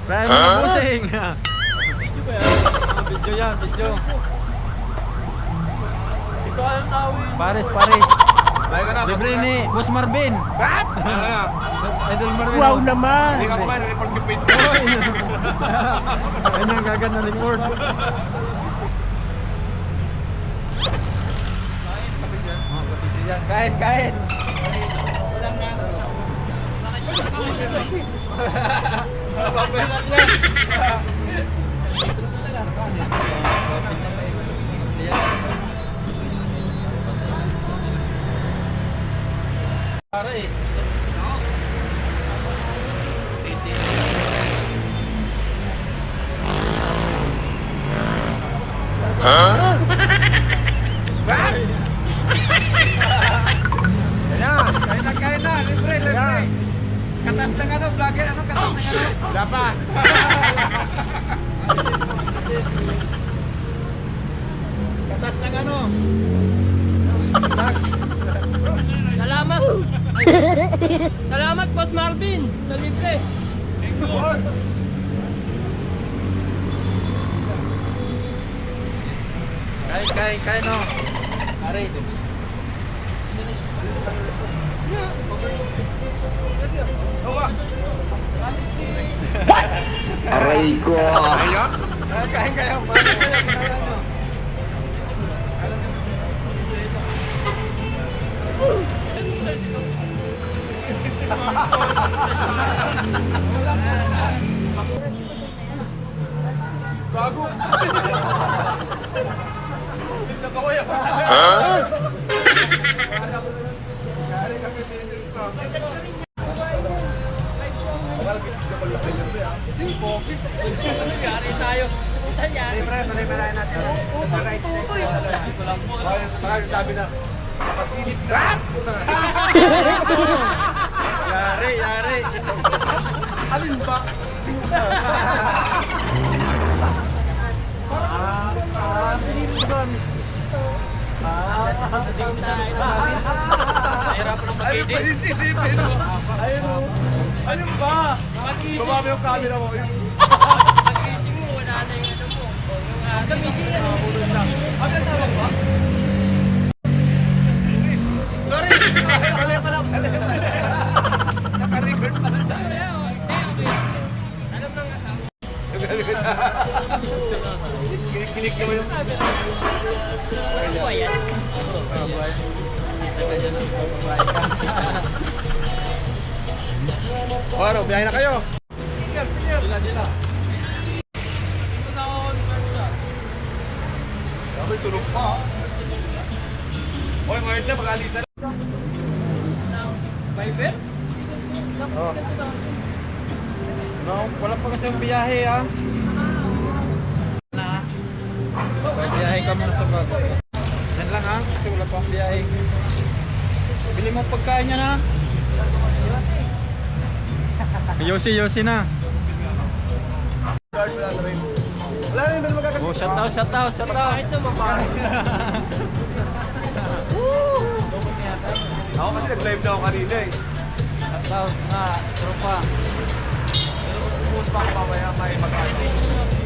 Brian mga busing. Video yan, video. Paris. Libre ni Boss Marvin. What? Idol Marvin. Wow naman! Hindi ka kumain, report yung page. Ayun ang gagan na report. Kain. Pare. Kain na, libre. Katas ng ano, vlogger, ano, katas ng ano? Wala pa. Katas ng ano? Vlog. Salamat, Boss Marvin! Sa libre! Kain, no? Aris. Aray ko! Ayun? Kain kayo, paano kayo? Bago. Yari tayo! Yari! Maraming sabi na, pasilip na. Yari. Alin ba? Nahirapan ng Ayun pa yung silipin mo. Ayun ba? Bumami yung camera mo. Pag-ising mo, wala na yung ano mo. Gamising yan. Ang kasama ba? Sorry! Mali pala. Naka-record pala. Alam ng kasama. Kinik naman yung... Ano ba yan? O ano, biyahe na kayo. Dila. May tulog pa. Oy, ngayon na, mag-alisa na. Viber? Oh. No, wala pa kasi yung biyahe May biyahe ka muna sa bago. Yan lang kasi wala pa ang biyahe. Bili mo pagkain niya na. Yosi na. Wala na yung magkakasama. Oh, shout out. Kahit naman ba? Ako kasi nag-live na ako kanina eh. Shout out na tropa. Pero mag-post pa ako mamaya may mag-alisa.